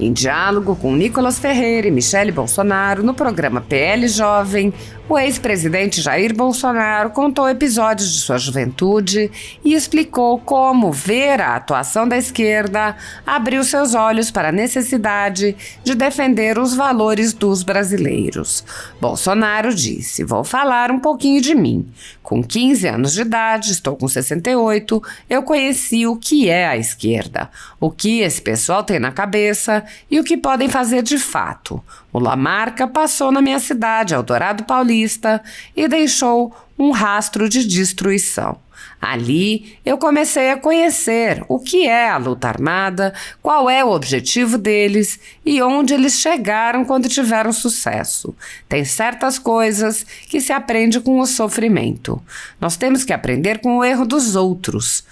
Em diálogo com Nicolas Ferreira e Michele Bolsonaro, no programa PL Jovem, o ex-presidente Jair Bolsonaro contou episódios de sua juventude e explicou como ver a atuação da esquerda abriu seus olhos para a necessidade de defender os valores dos brasileiros. Bolsonaro disse: "Vou falar um pouquinho de mim. Com 15 anos de idade, estou com 68, eu conheci o que é a esquerda, o que esse pessoal tem na cabeça e o que podem fazer de fato. O Lamarca passou na minha cidade, Eldorado Paulista, e deixou um rastro de destruição. Ali, eu comecei a conhecer o que é a luta armada, qual é o objetivo deles e onde eles chegaram quando tiveram sucesso. Tem certas coisas que se aprende com o sofrimento. Nós temos que aprender com o erro dos outros.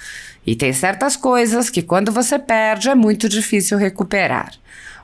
E tem certas coisas que quando você perde é muito difícil recuperar."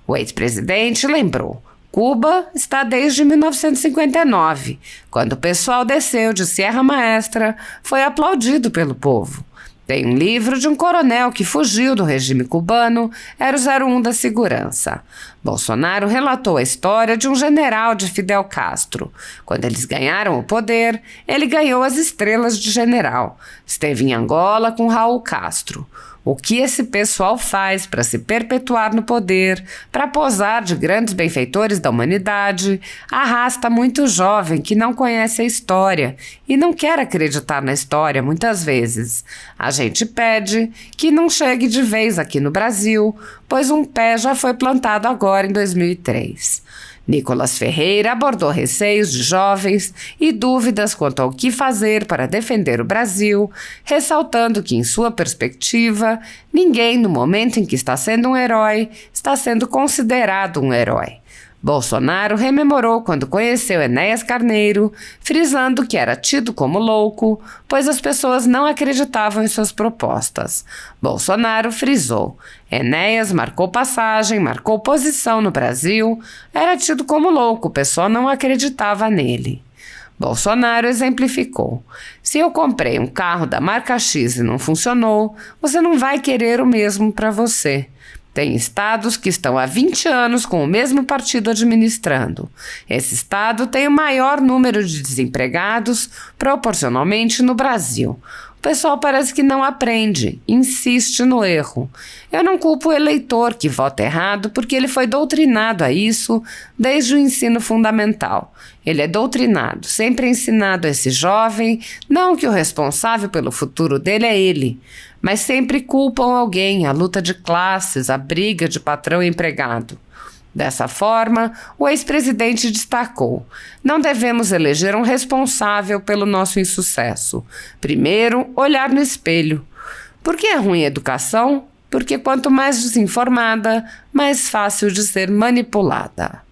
O ex-presidente lembrou: Cuba está desde 1959, quando o pessoal desceu de Sierra Maestra, foi aplaudido pelo povo. Tem um livro de um coronel que fugiu do regime cubano, era o 01 da segurança. Bolsonaro relatou a história de um general de Fidel Castro. Quando eles ganharam o poder, ele ganhou as estrelas de general. Esteve em Angola com Raul Castro. O que esse pessoal faz para se perpetuar no poder, para posar de grandes benfeitores da humanidade, arrasta muito jovem que não conhece a história e não quer acreditar na história muitas vezes. A gente pede que não chegue de vez aqui no Brasil, pois um pé já foi plantado agora em 2003. Nicolas Ferreira abordou receios de jovens e dúvidas quanto ao que fazer para defender o Brasil, ressaltando que, em sua perspectiva, ninguém, no momento em que está sendo um herói, está sendo considerado um herói. Bolsonaro rememorou quando conheceu Enéas Carneiro, frisando que era tido como louco, pois as pessoas não acreditavam em suas propostas. Bolsonaro frisou: Enéas marcou passagem, marcou posição no Brasil, era tido como louco, o pessoal não acreditava nele. Bolsonaro exemplificou: se eu comprei um carro da marca X e não funcionou, você não vai querer o mesmo para você. Tem estados que estão há 20 anos com o mesmo partido administrando. Esse estado tem o maior número de desempregados proporcionalmente no Brasil. O pessoal parece que não aprende, insiste no erro. Eu não culpo o eleitor que vota errado porque ele foi doutrinado a isso desde o ensino fundamental. Ele é doutrinado, sempre ensinado a esse jovem, não que o responsável pelo futuro dele é ele, mas sempre culpam alguém, a luta de classes, a briga de patrão e empregado. Dessa forma, o ex-presidente destacou: não devemos eleger um responsável pelo nosso insucesso. Primeiro, olhar no espelho. Por que é ruim a educação? Porque quanto mais desinformada, mais fácil de ser manipulada.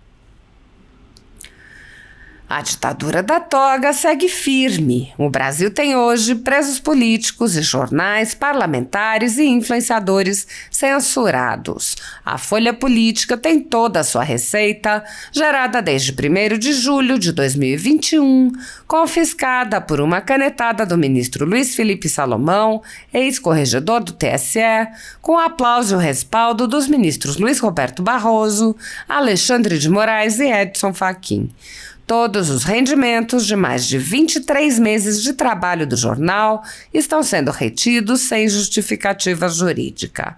A ditadura da toga segue firme. O Brasil tem hoje presos políticos e jornais, parlamentares e influenciadores censurados. A Folha Política tem toda a sua receita, gerada desde 1º de julho de 2021, confiscada por uma canetada do ministro Luiz Felipe Salomão, ex-corregedor do TSE, com aplauso e o respaldo dos ministros Luiz Roberto Barroso, Alexandre de Moraes e Edson Fachin. Todos os rendimentos de mais de 23 meses de trabalho do jornal estão sendo retidos sem justificativa jurídica.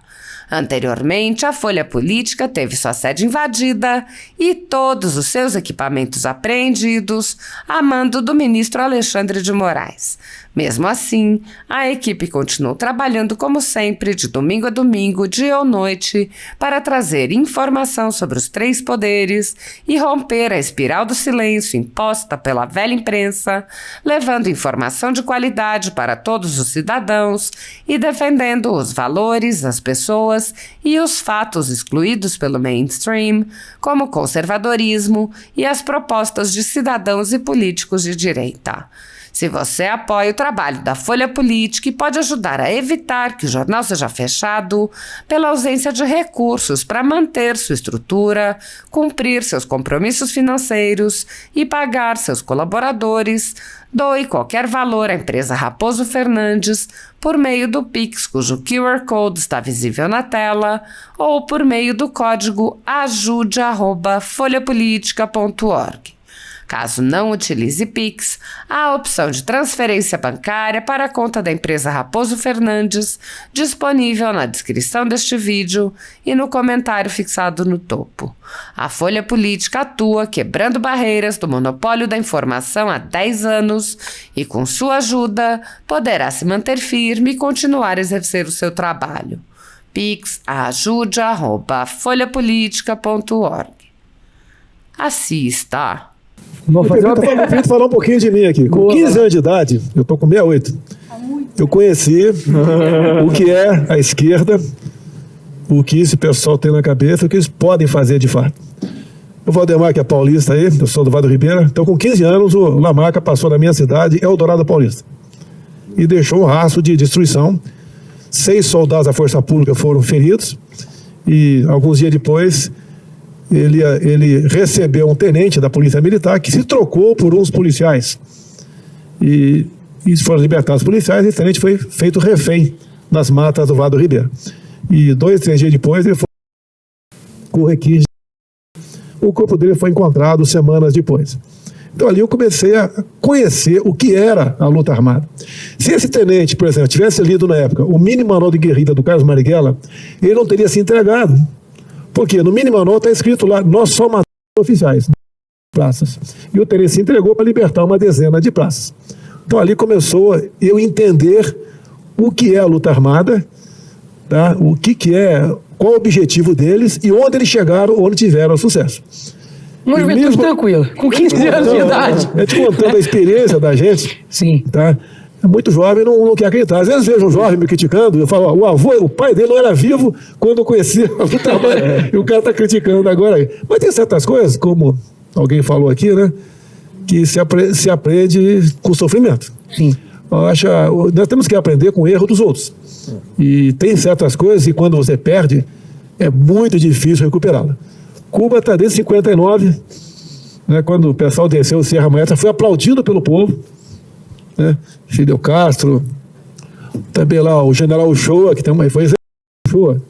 Anteriormente, a Folha Política teve sua sede invadida e todos os seus equipamentos apreendidos a mando do ministro Alexandre de Moraes. Mesmo assim, a equipe continuou trabalhando como sempre, de domingo a domingo, dia ou noite, para trazer informação sobre os 3 poderes e romper a espiral do silêncio imposta pela velha imprensa, levando informação de qualidade para todos os cidadãos e defendendo os valores, as pessoas e os fatos excluídos pelo mainstream, como o conservadorismo e as propostas de cidadãos e políticos de direita. Se você apoia o trabalho da Folha Política e pode ajudar a evitar que o jornal seja fechado pela ausência de recursos para manter sua estrutura, cumprir seus compromissos financeiros e pagar seus colaboradores, doe qualquer valor à empresa Raposo Fernandes por meio do Pix, cujo QR Code está visível na tela, ou por meio do código ajude@folhapolitica.org. Caso não utilize Pix, há a opção de transferência bancária para a conta da empresa Raposo Fernandes, disponível na descrição deste vídeo e no comentário fixado no topo. A Folha Política atua quebrando barreiras do monopólio da informação há 10 anos e, com sua ajuda, poderá se manter firme e continuar a exercer o seu trabalho. Pix ajude@folhapolitica.org. Assista! Vou falar um pouquinho de mim aqui. Com 15 anos de idade, eu estou com 68, eu conheci o que é a esquerda, o que esse pessoal tem na cabeça, o que eles podem fazer de fato. O Valdemar, que é paulista aí, eu sou do Vale do Ribeira, então com 15 anos o Lamarca passou na minha cidade, Eldorado Paulista, e deixou um rastro de destruição. 6 soldados da Força Pública foram feridos, e alguns dias depois ele recebeu um tenente da Polícia Militar que se trocou por uns policiais. E foram libertados os policiais e esse tenente foi feito refém nas matas do Vale do Ribeira. E 2, 3 dias depois ele foi com requinte. O corpo dele foi encontrado semanas depois. Então ali eu comecei a conhecer o que era a luta armada. Se esse tenente, por exemplo, tivesse lido na época o mini manual de guerrilha do Carlos Marighella, ele não teria se entregado. Porque no mini manual está escrito lá, nós só matamos oficiais, praças. E o tenente se entregou para libertar uma dezena de praças. Então ali começou eu entender o que é a luta armada, tá? O que é, qual o objetivo deles e onde eles chegaram, onde tiveram sucesso. Uma juventude tranquila, com 15 anos de idade. É te contando a experiência da gente. Sim. Tá? Muito jovem não quer acreditar. Às vezes vejo um jovem me criticando, eu falo, o pai dele não era vivo quando eu conhecia o trabalho, e o cara está criticando agora. Mas tem certas coisas, como alguém falou aqui, né, que se aprende com sofrimento. Sim. Nós temos que aprender com o erro dos outros. E tem certas coisas que quando você perde, é muito difícil recuperá-la. Cuba está desde 59, né, quando o pessoal desceu o Serra Maestra, foi aplaudido pelo povo, né? Fidel Castro, também lá o general Uchoa, que também foi Uchoa.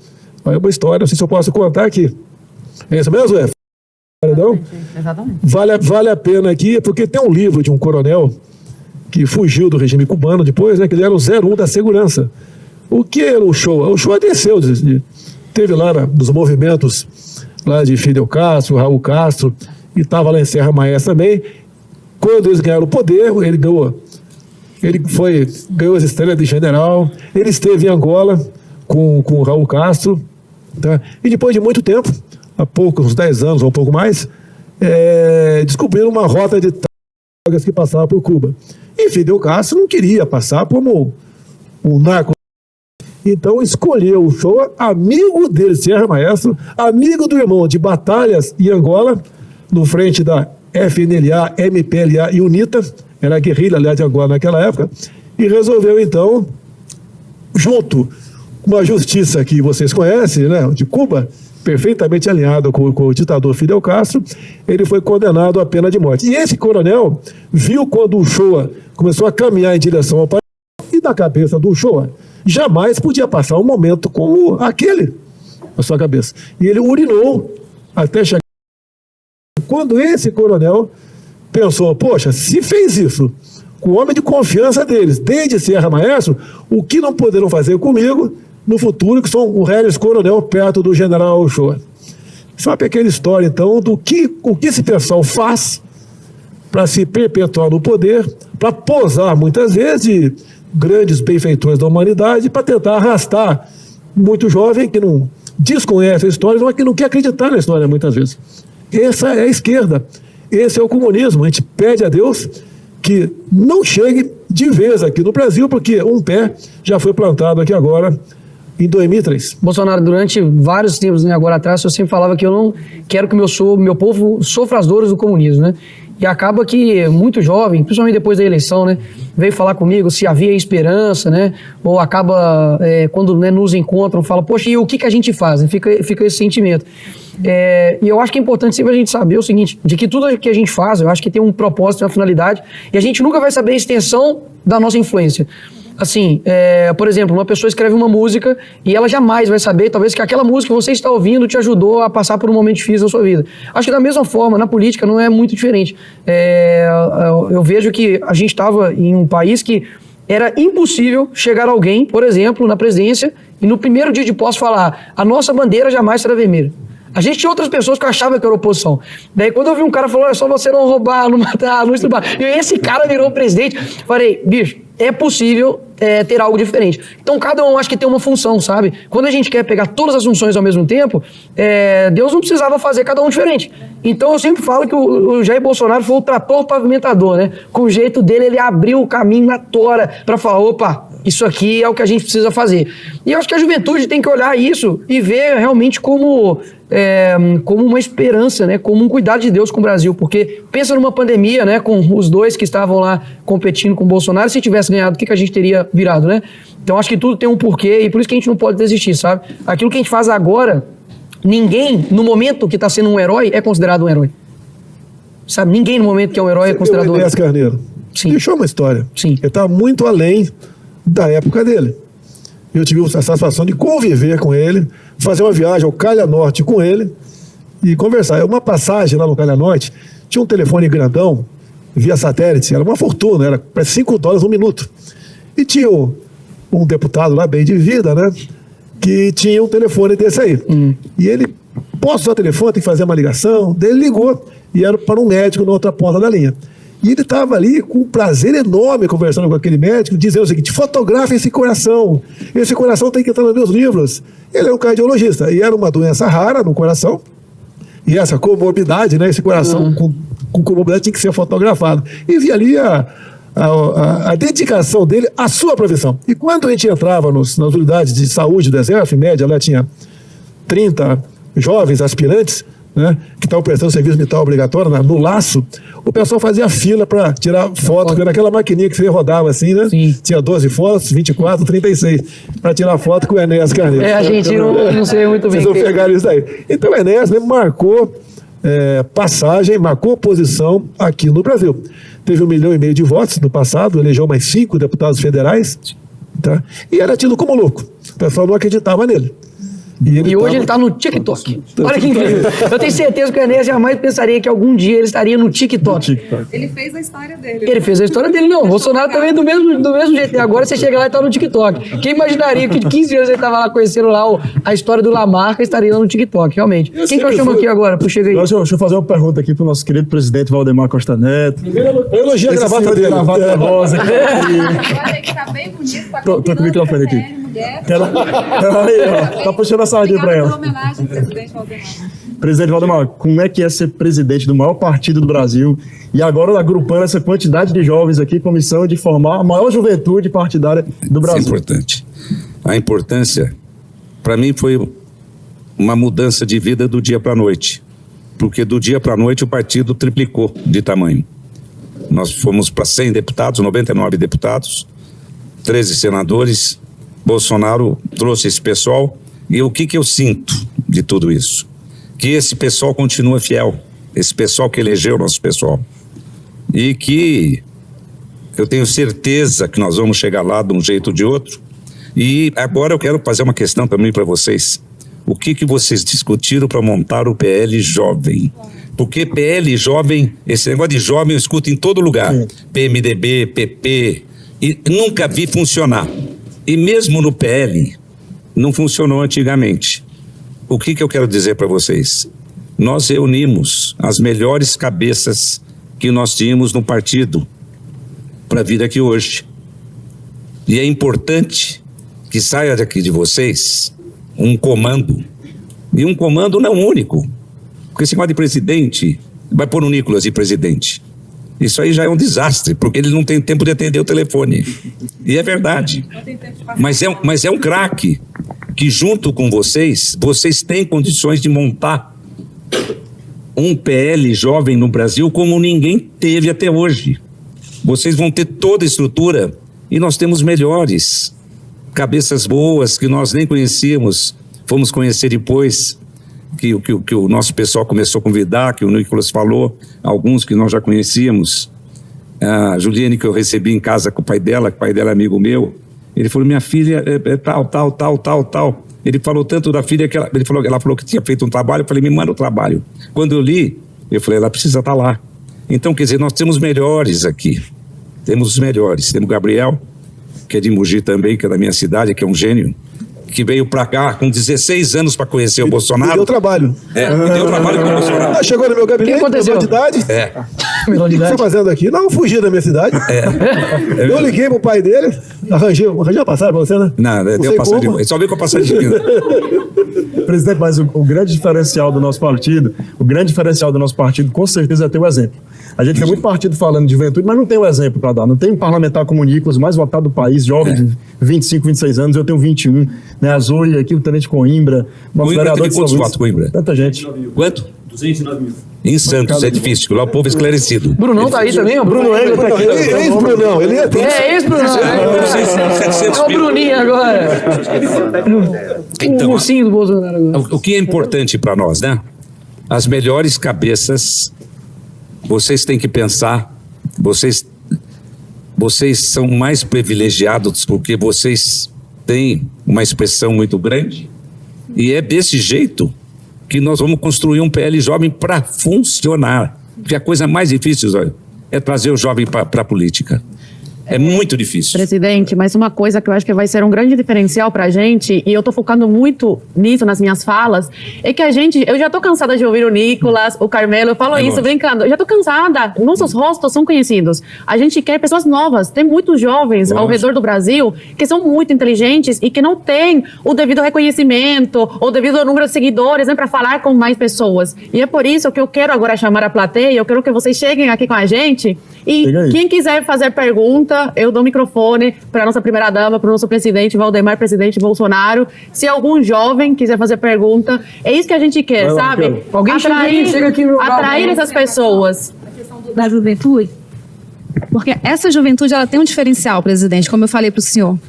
É uma história, não sei se eu posso contar aqui. É isso mesmo, é? Exatamente. Vale a pena aqui, porque tem um livro de um coronel que fugiu do regime cubano depois, né, que ele era o 01 da segurança. O que era o Uchoa? O Uchoa desceu, teve lá nos movimentos lá de Fidel Castro, Raul Castro, e estava lá em Serra Maestra também. Quando eles ganharam o poder, ele ganhou as estrelas de general, ele esteve em Angola com o Raul Castro, tá? E depois de muito tempo, há uns 10 anos ou um pouco mais, descobriram uma rota de drogas que passava por Cuba. E Fidel Castro não queria passar como um narco. Então escolheu o Uchoa, amigo dele, Serra Maestro, amigo do irmão de batalhas em Angola, no frente da FNLA, MPLA e UNITA, era a guerrilha, aliás, de Angola naquela época, e resolveu, então, junto com a justiça que vocês conhecem, né, de Cuba, perfeitamente alinhado com o ditador Fidel Castro, ele foi condenado à pena de morte. E esse coronel viu quando o Uchoa começou a caminhar em direção ao país, e na cabeça do Uchoa jamais podia passar um momento como aquele na sua cabeça. E ele urinou até chegar. Quando esse coronel pensou, poxa, se fez isso com o homem de confiança deles, desde Serra Maestro, o que não poderão fazer comigo no futuro, que são o Regis Coronel perto do general Uchoa. Isso é uma pequena história, então, o que esse pessoal faz para se perpetuar no poder, para posar, muitas vezes, de grandes benfeitores da humanidade, para tentar arrastar muito jovem que não desconhece a história, mas que não quer acreditar na história, muitas vezes. Essa é a esquerda. Esse é o comunismo. A gente pede a Deus que não chegue de vez aqui no Brasil, porque um pé já foi plantado aqui agora, em 2003. Bolsonaro, durante vários tempos, né, agora atrás, eu sempre falava que eu não quero que meu povo sofra as dores do comunismo, né? E acaba que muito jovem, principalmente depois da eleição, né, veio falar comigo se havia esperança, né, ou acaba, quando, né, nos encontram, fala, poxa, e o que a gente faz? Fica esse sentimento. E eu acho que é importante sempre a gente saber o seguinte, de que tudo que a gente faz, eu acho que tem um propósito, uma finalidade, e a gente nunca vai saber a extensão da nossa influência. Assim, por exemplo, uma pessoa escreve uma música e ela jamais vai saber, talvez, que aquela música que você está ouvindo te ajudou a passar por um momento difícil na sua vida. Acho que da mesma forma, na política não é muito diferente. Eu vejo que a gente estava em um país que era impossível chegar alguém, por exemplo, na presidência, e no primeiro dia de posse falar, a nossa bandeira jamais será vermelha. A gente tinha outras pessoas que achavam que era oposição. Daí quando eu vi um cara falando, é só você não roubar, não matar, não estuprar. E esse cara virou presidente. Falei, bicho, é possível ter algo diferente. Então cada um acho que tem uma função, sabe? Quando a gente quer pegar todas as funções ao mesmo tempo, Deus não precisava fazer cada um diferente. Então eu sempre falo que o Jair Bolsonaro foi o trator pavimentador, né? Com o jeito dele, ele abriu o caminho na tora para falar, opa, isso aqui é o que a gente precisa fazer. E eu acho que a juventude tem que olhar isso e ver realmente como uma esperança, né? Como um cuidado de Deus com o Brasil. Porque pensa numa pandemia, né? Com os dois que estavam lá competindo com o Bolsonaro, se tivesse ganhado, o que a gente teria virado, né? Então acho que tudo tem um porquê e por isso que a gente não pode desistir, sabe? Aquilo que a gente faz agora, ninguém, no momento que está sendo um herói, é considerado um herói. Sabe? Ninguém no momento que é um herói é considerado um herói. Carneiro. Sim. Deixou uma história. Sim. Ele está muito além da época dele. Eu tive a satisfação de conviver com ele, fazer uma viagem ao Calha Norte com ele e conversar. Uma passagem lá no Calha Norte, tinha um telefone grandão, via satélite, era uma fortuna, era para $5 um minuto. E tinha um deputado lá, bem de vida, né, que tinha um telefone desse aí. E ele, posso usar o telefone, tem que fazer uma ligação? Daí ele ligou, e era para um médico na outra ponta da linha. E ele estava ali com um prazer enorme conversando com aquele médico, dizendo o seguinte, fotografe esse coração tem que entrar nos meus livros. Ele é um cardiologista, e era uma doença rara no coração, e essa comorbidade, né, esse coração com comorbidade tinha que ser fotografado. E via ali a dedicação dele à sua profissão. E quando a gente entrava nas unidades de saúde do Exército, em média, lá tinha 30 jovens aspirantes, né, que estavam prestando serviço militar obrigatório no laço, o pessoal fazia fila para tirar foto, porque era aquela maquininha que você rodava assim, né? Sim. Tinha 12 fotos, 24, 36, para tirar foto com o Enéas Carneiro. A gente não sei muito bem. Vocês não pegaram isso daí. Então o Enéas marcou passagem, marcou posição aqui no Brasil. Teve 1,5 milhão de votos no passado, elegeu mais 5 deputados federais, tá? E era tido como louco. O pessoal não acreditava nele. E hoje ele está no TikTok. Olha que incrível. Eu tenho certeza que o Enéas jamais pensaria que algum dia ele estaria no TikTok. Ele fez a história dele. Ele fez a história dele, não. O Bolsonaro também do mesmo jeito. E agora você chega lá e está no TikTok. Quem imaginaria que de 15 anos ele estava lá conhecendo lá a história do Lamarca e estaria lá no TikTok, realmente. Quem que eu chamo aqui agora? Chega aí. Deixa eu fazer uma pergunta aqui para o nosso querido presidente Valdemar Costa Neto. Eu elogio a gravata dele. Gravata rosa. Olha, que tá bem bonito. Tô com o microfone aqui. Tá puxando a sardinha para ela. Homenagem, presidente Valdemar. Presidente Valdemar, como é que é ser presidente do maior partido do Brasil e agora agrupando essa quantidade de jovens aqui com a missão de formar a maior juventude partidária do Brasil? Isso é importante. A importância, para mim, foi uma mudança de vida do dia para a noite, porque do dia para a noite o partido triplicou de tamanho. Nós fomos para 100 deputados, 99 deputados, 13 senadores. Bolsonaro trouxe esse pessoal. E o que eu sinto de tudo isso? Que esse pessoal continua fiel, esse pessoal que elegeu o nosso pessoal. E que eu tenho certeza que nós vamos chegar lá de um jeito ou de outro. E agora eu quero fazer uma questão também para vocês. O que vocês discutiram para montar o PL Jovem? Porque PL Jovem, esse negócio de jovem eu escuto em todo lugar. PMDB, PP, e nunca vi funcionar. E mesmo no PL, não funcionou antigamente. O que eu quero dizer para vocês? Nós reunimos as melhores cabeças que nós tínhamos no partido para vir aqui hoje. E é importante que saia daqui de vocês um comando. E um comando não único. Porque esse negócio de presidente, vai pôr o Nicolas de presidente. Isso aí já é um desastre, porque ele não tem tempo de atender o telefone. E é verdade. Mas é um craque que junto com vocês têm condições de montar um PL jovem no Brasil como ninguém teve até hoje. Vocês vão ter toda a estrutura e nós temos melhores, cabeças boas que nós nem conhecíamos, fomos conhecer depois que o nosso pessoal começou a convidar, que o Nicolas falou, alguns que nós já conhecíamos. A Juliane, que eu recebi em casa com o pai dela, que o pai dela é amigo meu, ele falou, minha filha é tal. Ele falou tanto da filha que ela falou que tinha feito um trabalho, eu falei, me manda o trabalho. Quando eu li, eu falei, ela precisa estar lá. Então, quer dizer, nós temos melhores aqui. Temos os melhores. Temos o Gabriel, que é de Mogi também, que é da minha cidade, que é um gênio, que veio pra cá com 16 anos para conhecer o Bolsonaro. Me deu trabalho. Me deu trabalho com o Bolsonaro. Chegou no meu gabinete, O que aconteceu? menor de idade. Menor de O que você idade. está fazendo aqui? Não, fugi da minha cidade. Eu liguei pro pai dele, arranjei uma passagem pra você, né? Não, sei deu passagem. como. Ele só veio com a passagem de vida. Presidente, mas o grande diferencial do nosso partido, com certeza é ter o exemplo. A gente vê muito partido falando de juventude, mas não tem o exemplo para dar. Não tem um parlamentar como o Nicolas, mais votado do país, jovem de 25, 26 anos, eu tenho 21. Né? A Zoe aqui, o Tenente Coimbra, nosso Coimbra vereador teve de São quantos Luís. votos, Coimbra? Tanta gente. Quanto? 209 mil. Em Santos é difícil, lá o povo é esclarecido. Brunão tá aí também, ó. Bruno Engel tá aqui. Ex-Brunão, ele é Ex-Brunão. É 700 o mil. Bruninho agora. Então, O mocinho do Bolsonaro agora. o que é importante para nós, né? As melhores cabeças, vocês têm que pensar, vocês são mais privilegiados porque vocês têm uma expressão muito grande e é desse jeito que nós vamos construir um PL jovem para funcionar. Porque a coisa mais difícil, olha, é trazer o jovem para a política. É muito difícil. Presidente, mas uma coisa que eu acho que vai ser um grande diferencial pra gente, e eu tô focando muito nisso nas minhas falas, é que eu já tô cansada de ouvir o Nicolas, o Carmelo, eu falo isso brincando, eu já tô cansada, nossos rostos são conhecidos, a gente quer pessoas novas, tem muitos jovens ao redor do Brasil que são muito inteligentes e que não têm o devido reconhecimento, o devido número de seguidores, né, pra falar com mais pessoas, e é por isso que eu quero agora chamar a plateia, eu quero que vocês cheguem aqui com a gente, e quem quiser fazer pergunta, eu dou o microfone para a nossa primeira-dama, para o nosso presidente Valdemar, presidente Bolsonaro. Se algum jovem quiser fazer pergunta, é isso que a gente quer, sabe? Alguém chega aqui no atrair essas pessoas. Da juventude, porque essa juventude ela tem um diferencial, presidente, como eu falei para o senhor.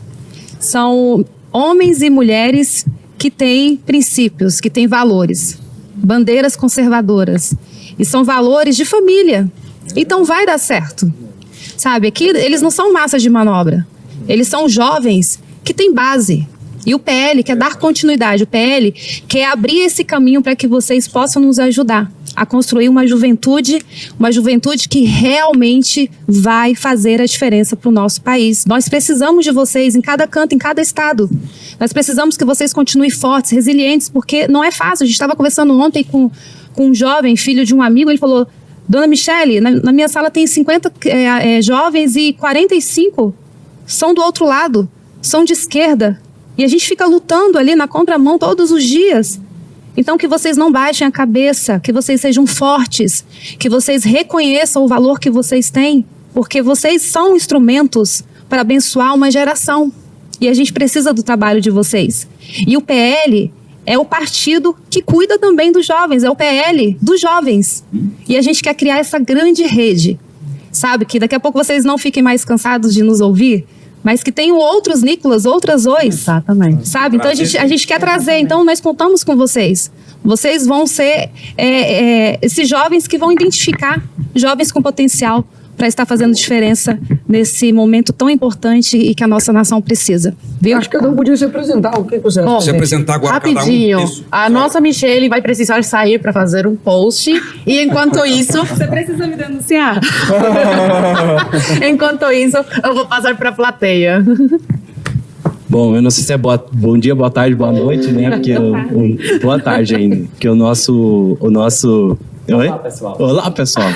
São homens e mulheres que têm princípios, que têm valores, bandeiras conservadoras, e são valores de família. Então vai dar certo. Sabe, aqui eles não são massas de manobra. Eles são jovens que têm base. E o PL quer dar continuidade. O PL quer abrir esse caminho para que vocês possam nos ajudar a construir uma juventude que realmente vai fazer a diferença para o nosso país. Nós precisamos de vocês em cada canto, em cada estado. Nós precisamos que vocês continuem fortes, resilientes, porque não é fácil. A gente estava conversando ontem com um jovem, filho de um amigo, ele falou: Dona Michele, na minha sala tem 50 jovens e 45 são do outro lado, são de esquerda. E a gente fica lutando ali na contramão todos os dias. Então que vocês não baixem a cabeça, que vocês sejam fortes, que vocês reconheçam o valor que vocês têm, porque vocês são instrumentos para abençoar uma geração. E a gente precisa do trabalho de vocês. E o PL é o partido que cuida também dos jovens, é o PL dos jovens. E a gente quer criar essa grande rede, sabe? Que daqui a pouco vocês não fiquem mais cansados de nos ouvir, mas que tenham outros Nicolas, outras Ois. Exatamente. Sabe? Então a gente quer trazer, então nós contamos com vocês. Vocês vão ser esses jovens que vão identificar jovens com potencial para estar fazendo diferença nesse momento tão importante e que a nossa nação precisa. Viu? Acho que cada um podia se apresentar. O que você acha? Bom, Se apresentar agora rapidinho, cada um. Isso. a nossa Michele vai precisar sair para fazer um post, e enquanto isso... Você precisa me denunciar? Enquanto isso, eu vou passar para a plateia. Bom, eu não sei se é bom dia, boa tarde, boa noite, né? Porque boa tarde ainda. Porque o nosso Oi? Olá, pessoal. Olá, pessoal.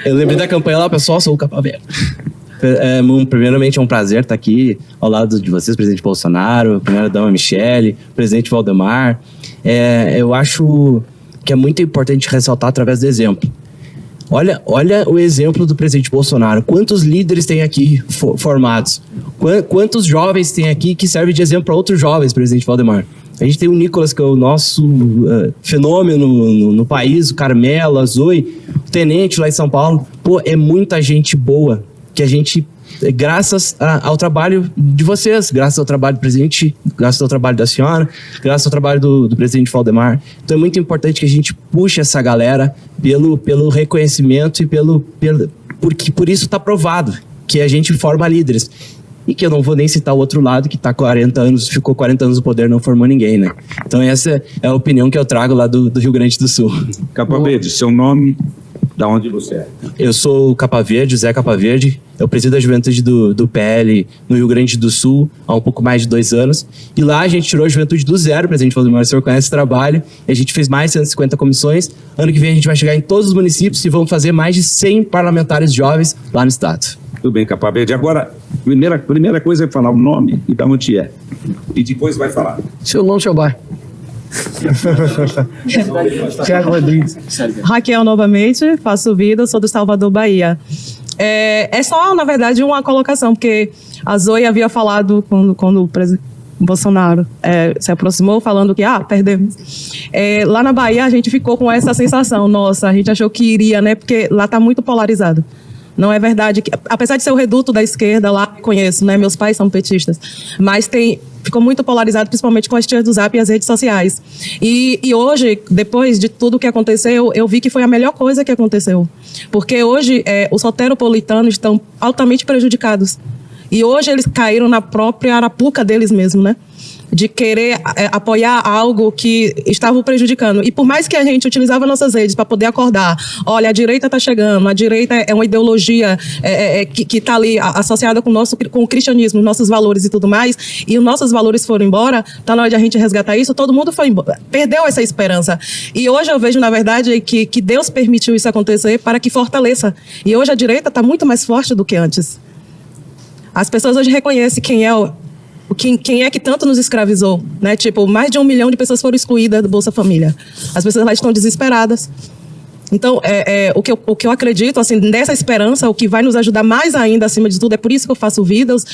eu lembrei da campanha lá, pessoal, sou o Capa Verde. Primeiramente é um prazer estar aqui ao lado de vocês, presidente Bolsonaro, primeira-dama Michele, presidente Valdemar. Eu acho que é muito importante ressaltar através do exemplo. Olha o exemplo do presidente Bolsonaro. Quantos líderes tem aqui formados? Quantos jovens tem aqui que servem de exemplo para outros jovens, presidente Valdemar? A gente tem o Nicolas, que é o nosso fenômeno no país, o Carmelo, a Zoe, o Tenente lá em São Paulo. Pô, é muita gente boa que a gente, graças ao trabalho de vocês, graças ao trabalho do presidente, graças ao trabalho da senhora, graças ao trabalho do presidente Valdemar. Então é muito importante que a gente puxe essa galera pelo reconhecimento e porque por isso está provado que a gente forma líderes. E que eu não vou nem citar o outro lado, que tá 40 anos, ficou 40 anos no poder, não formou ninguém, né? Então essa é a opinião que eu trago lá do Rio Grande do Sul. Capa Verde, seu nome, da onde você é? Eu sou o Capa Verde, Zé Capa Verde. Eu presido a juventude do PL no Rio Grande do Sul há um pouco mais de 2 anos. E lá a gente tirou a juventude do zero, presidente Valdemar, o senhor conhece o trabalho. E a gente fez mais de 150 comissões. Ano que vem a gente vai chegar em todos os municípios e vamos fazer mais de 100 parlamentares jovens lá no estado. Tudo bem, Capa Verde. Agora, primeira coisa é falar o nome e da onde é. E depois vai falar. Seu nome, seu bairro. Tiago Rodrigues. Raquel, novamente, faço vida, sou do Salvador, Bahia. É só, na verdade, uma colocação, porque a Zoe havia falado quando o presidente Bolsonaro se aproximou, falando que, perdemos. Lá na Bahia, a gente ficou com essa sensação, nossa, a gente achou que iria, né, porque lá está muito polarizado. Não é verdade que, apesar de ser o reduto da esquerda lá, conheço, né? Meus pais são petistas, mas ficou muito polarizado, principalmente com as tias do Zap e as redes sociais. E hoje, depois de tudo que aconteceu, eu vi que foi a melhor coisa que aconteceu. Porque hoje os soteropolitanos estão altamente prejudicados. E hoje eles caíram na própria arapuca deles mesmos, né? De querer apoiar algo que estava prejudicando. E por mais que a gente utilizava nossas redes para poder acordar, olha, a direita está chegando, a direita é uma ideologia que está ali associada com o cristianismo, nossos valores e tudo mais, e os nossos valores foram embora, está na hora de a gente resgatar isso, todo mundo foi embora, perdeu essa esperança. E hoje eu vejo, na verdade, que Deus permitiu isso acontecer para que fortaleça. E hoje a direita está muito mais forte do que antes. As pessoas hoje reconhecem quem é que tanto nos escravizou, né? Tipo, mais de 1 milhão de pessoas foram excluídas do Bolsa Família. As pessoas lá estão desesperadas. Então, o que eu acredito, assim, dessa esperança, o que vai nos ajudar mais ainda, acima de tudo, é por isso que eu faço vídeos,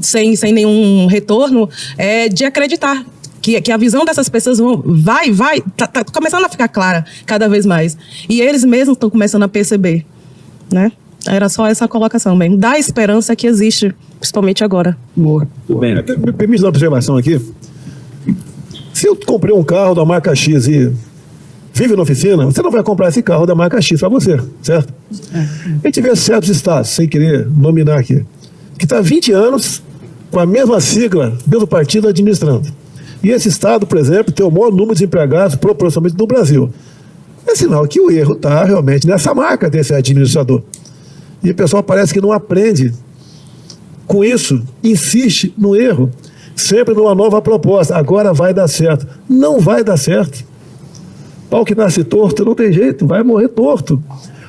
sem nenhum retorno, de acreditar que a visão dessas pessoas tá começando a ficar clara cada vez mais. E eles mesmos estão começando a perceber, né? Era só essa colocação mesmo. Dá esperança que existe, principalmente agora. Boa. Tudo bem. Me permite uma observação aqui. Se eu comprei um carro da marca X e vive na oficina, você não vai comprar esse carro da marca X para você, certo? A gente vê certos estados, sem querer nominar aqui, que está há 20 anos com a mesma sigla, mesmo partido administrando. E esse estado, por exemplo, tem o maior número de empregados proporcionalmente do Brasil. É sinal que o erro está realmente nessa marca desse administrador. E o pessoal parece que não aprende com isso, insiste no erro, sempre numa nova proposta. Agora vai dar certo. Não vai dar certo. Pau que nasce torto não tem jeito, vai morrer torto.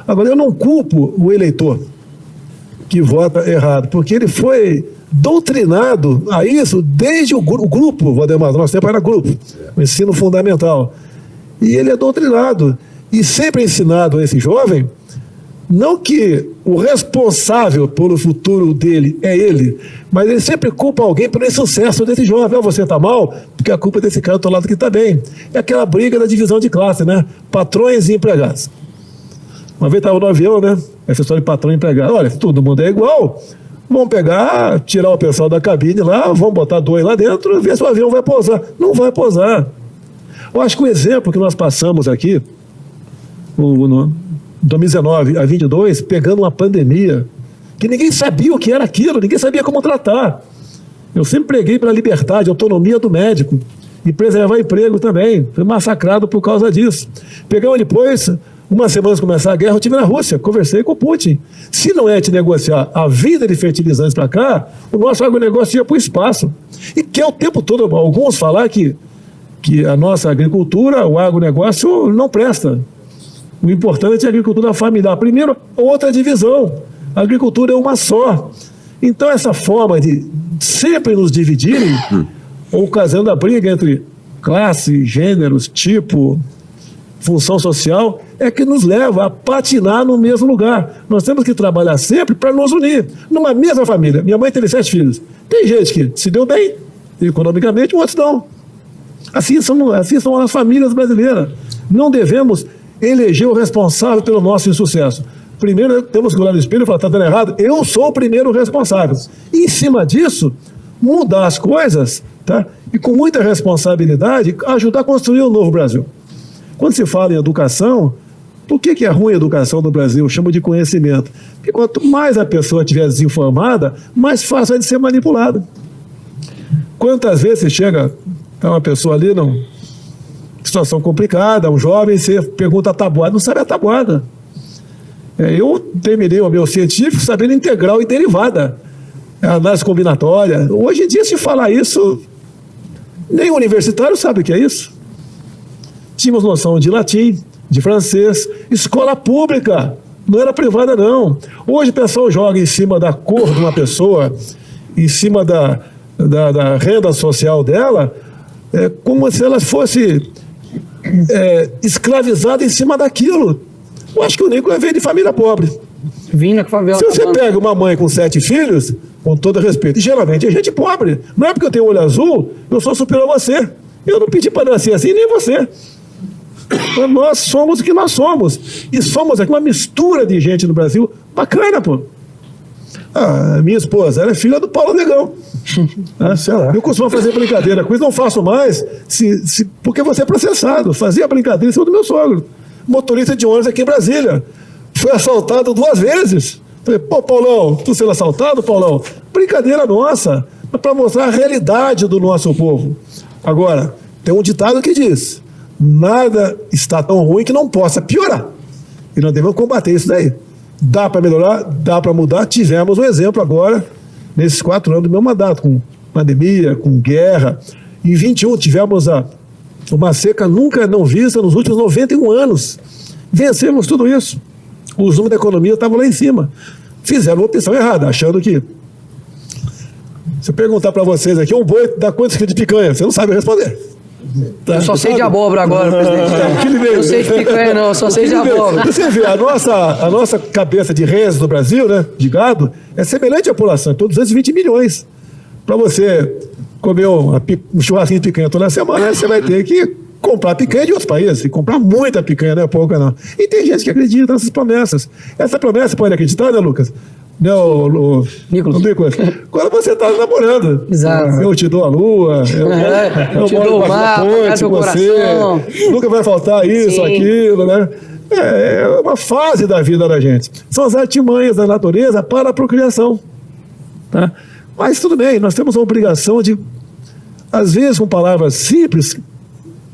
Agora, eu não culpo o eleitor que vota errado, porque ele foi doutrinado a isso desde o grupo, Valdemar, nosso tempo era grupo, o ensino fundamental. E ele é doutrinado. E sempre ensinado a esse jovem, não que o responsável pelo futuro dele é ele, mas ele sempre culpa alguém pelo insucesso desse jovem. Você está mal, porque a culpa é desse cara do outro lado que está bem. É aquela briga da divisão de classe, né? Patrões e empregados. Uma vez estava no avião, né? Essa história de patrão e empregado. Olha, todo mundo é igual. Vamos pegar, tirar o pessoal da cabine lá, vamos botar 2 lá dentro e ver se o avião vai pousar. Não vai pousar. Eu acho que o exemplo que nós passamos aqui, no 2019 a 22, pegando uma pandemia, que ninguém sabia o que era aquilo, ninguém sabia como tratar. Eu sempre preguei pela liberdade, autonomia do médico e preservar emprego também. Fui massacrado por causa disso. Pegamos depois, uma semana antes de começar a guerra, eu estive na Rússia, conversei com o Putin. Se não é de negociar a vinda de fertilizantes para cá, o nosso agronegócio ia para o espaço. E quer o tempo todo alguns falar que a nossa agricultura, o agronegócio não presta. O importante é a agricultura familiar. Primeiro, outra divisão. A agricultura é uma só. Então, essa forma de sempre nos dividirem, ocasionando a briga entre classe, gêneros, tipo, função social, é que nos leva a patinar no mesmo lugar. Nós temos que trabalhar sempre para nos unir. Numa mesma família. Minha mãe teve 7 filhos. Tem gente que se deu bem economicamente, outros não. Assim são as famílias brasileiras. Não devemos eleger o responsável pelo nosso insucesso. Primeiro, temos que olhar no espelho e falar, está dando errado, eu sou o primeiro responsável. E, em cima disso, mudar as coisas, tá? E com muita responsabilidade, ajudar a construir um novo Brasil. Quando se fala em educação, por que é ruim a educação no Brasil? Eu chamo de conhecimento. Porque quanto mais a pessoa estiver desinformada, mais fácil é de ser manipulada. Quantas vezes você chega, tá uma pessoa ali numa situação complicada, um jovem, você pergunta a tabuada, não sabe a tabuada. Eu terminei o meu científico sabendo integral e derivada, análise combinatória. Hoje em dia, se falar isso, nem o universitário sabe o que é isso. Tínhamos noção de latim, de francês, escola pública, não era privada não. Hoje o pessoal joga em cima da cor de uma pessoa, em cima da renda social dela, como se ela fosse escravizada em cima daquilo. Eu acho que o Nico veio de família pobre. Vindo com a favela. Se você pega uma mãe com 7 filhos, com todo respeito, e geralmente é gente pobre, não é porque eu tenho olho azul, eu sou superior a você. Eu não pedi para nascer assim, nem você. Nós somos o que nós somos. E somos aqui uma mistura de gente no Brasil bacana, pô. A minha esposa, ela é filha do Paulo Negão. Sei lá. Eu costumo fazer brincadeira com isso, não faço mais, porque você é processado. Fazia brincadeira em cima do meu sogro. Motorista de ônibus aqui em Brasília. Foi assaltado 2 vezes. Falei, pô, Paulão, tu sendo assaltado, Paulão? Brincadeira nossa, para mostrar a realidade do nosso povo. Agora, tem um ditado que diz: nada está tão ruim que não possa piorar. E nós devemos combater isso daí. Dá para melhorar, dá para mudar. Tivemos um exemplo agora, nesses 4 anos do meu mandato, com pandemia, com guerra. Em 21 tivemos uma seca nunca não vista nos últimos 91 anos. Vencemos tudo isso. Os números da economia estavam lá em cima. Fizeram uma opção errada, achando que... Se eu perguntar para vocês aqui, um boi dá quantos quilos de picanha? Você não sabe responder. Tá? Eu só sei de abóbora agora, presidente. Eu não sei de picanha, não, só sei de abóbora. Você vê, a nossa cabeça de reses no Brasil, né, de gado, é semelhante à população, então 220 milhões. Para você comer um churrasquinho de picanha toda semana, você vai ter que comprar picanha de outros países, e comprar muita picanha, não é pouca não. E tem gente que acredita nessas promessas. Essa promessa pode acreditar, né, Lucas? Não, Nicolas. Quando você está namorando, exato. Eu te dou a lua, eu te dou o mar, com você, nunca vai faltar isso, sim, aquilo, né? É uma fase da vida da gente. São as artimanhas da natureza para a procriação. Tá? Mas tudo bem, nós temos a obrigação de, às vezes com palavras simples,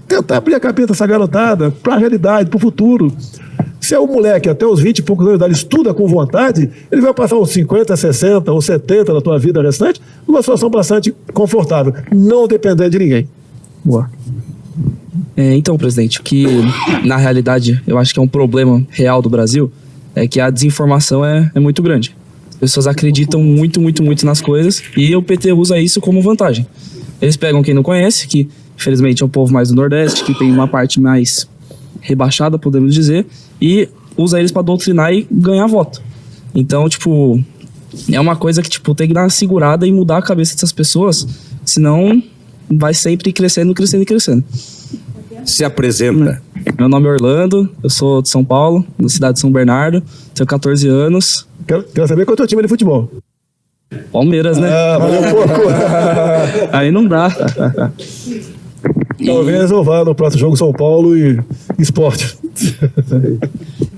tentar abrir a cabeça dessa garotada para a realidade, para o futuro. Se é um moleque até os 20 e poucos anos de idade estuda com vontade, ele vai passar uns 50, 60 ou 70 da tua vida restante numa situação bastante confortável, não dependendo de ninguém. Boa. Então, presidente, o que na realidade eu acho que é um problema real do Brasil é que a desinformação é muito grande. As pessoas acreditam muito nas coisas e o PT usa isso como vantagem. Eles pegam quem não conhece, que infelizmente é o povo mais do Nordeste, que tem uma parte mais rebaixada, podemos dizer, e usa eles pra doutrinar e ganhar voto. Então, tipo, é uma coisa que, tipo, tem que dar uma segurada e mudar a cabeça dessas pessoas, senão vai sempre crescendo. Se apresenta. Meu nome é Orlando, eu sou de São Paulo, na cidade de São Bernardo, tenho 14 anos. Quero saber qual é o teu time de futebol. Palmeiras, né? Valeu um pouco. Aí não dá. Talvez eu vá no próximo jogo São Paulo e Sport.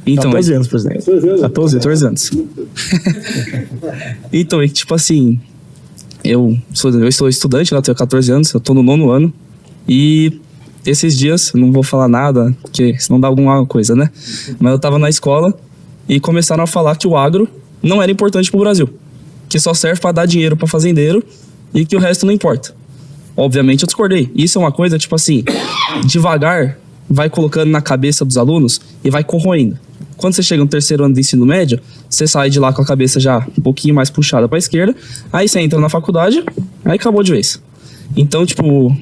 Então, 14 anos, presidente. 14 anos. Então, tipo assim, eu sou estudante, lá tenho 14 anos, eu tô no 9º ano. E esses dias, não vou falar nada, porque senão dá alguma coisa, né? Mas eu tava na escola e começaram a falar que o agro não era importante pro Brasil. Que só serve pra dar dinheiro pra fazendeiro e que o resto não importa. Obviamente eu discordei. Isso é uma coisa, tipo assim, devagar vai colocando na cabeça dos alunos e vai corroendo. Quando você chega no 3º ano do ensino médio, você sai de lá com a cabeça já um pouquinho mais puxada pra esquerda, aí você entra na faculdade, aí acabou de vez. Então, tipo,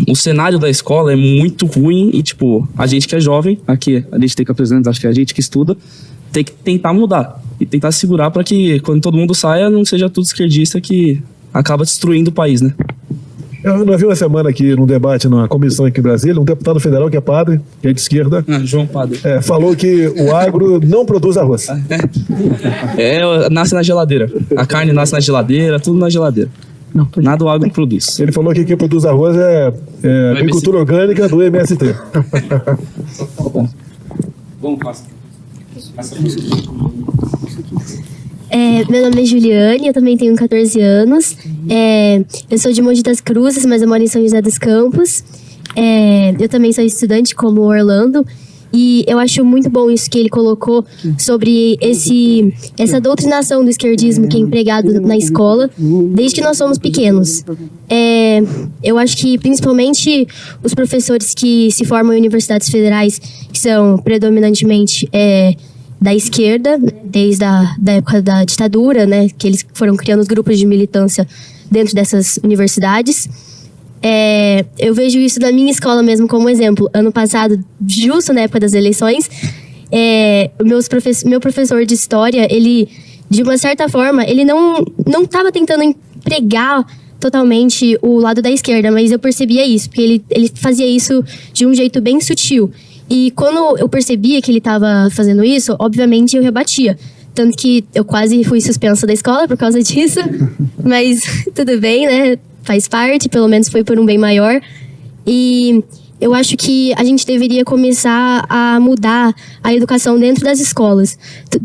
o cenário da escola é muito ruim e, tipo, a gente que é jovem, aqui a gente tem que apresentar, acho que a gente que estuda, tem que tentar mudar e tentar segurar pra que quando todo mundo saia, não seja tudo esquerdista que acaba destruindo o país, né? Eu vi uma semana aqui, num debate na comissão aqui em Brasília, um deputado federal que é padre, que é de esquerda, João Padre. falou que o agro não produz arroz. Nasce na geladeira. A carne nasce na geladeira, tudo na geladeira. Nada o agro produz. Ele falou que quem produz arroz é agricultura orgânica do MST. Vamos passar. Meu nome é Juliane, eu também tenho 14 anos. Eu sou de Mogi das Cruzes, mas eu moro em São José dos Campos. Eu também sou estudante como o Orlando. E eu acho muito bom isso que ele colocou sobre essa doutrinação do esquerdismo que é empregado na escola, desde que nós somos pequenos. Eu acho que, principalmente, os professores que se formam em universidades federais, que são predominantemente da esquerda, desde da época da ditadura, né, que eles foram criando os grupos de militância dentro dessas universidades. Eu vejo isso na minha escola mesmo como exemplo. Ano passado, justo na época das eleições, meu professor de história, ele, de uma certa forma, ele não estava tentando empregar totalmente o lado da esquerda, mas eu percebia isso, porque ele fazia isso de um jeito bem sutil. E quando eu percebia que ele estava fazendo isso, obviamente eu rebatia. Tanto que eu quase fui suspensa da escola por causa disso, mas tudo bem, né? Faz parte, pelo menos foi por um bem maior. E eu acho que a gente deveria começar a mudar a educação dentro das escolas.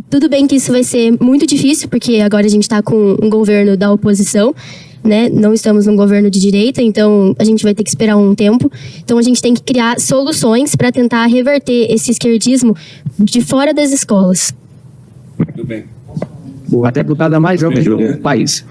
Tudo bem que isso vai ser muito difícil, porque agora a gente está com um governo da oposição, né? Não estamos num governo de direita, então a gente vai ter que esperar um tempo. Então a gente tem que criar soluções para tentar reverter esse esquerdismo de fora das escolas. Muito bem. A deputada mais jovem do país.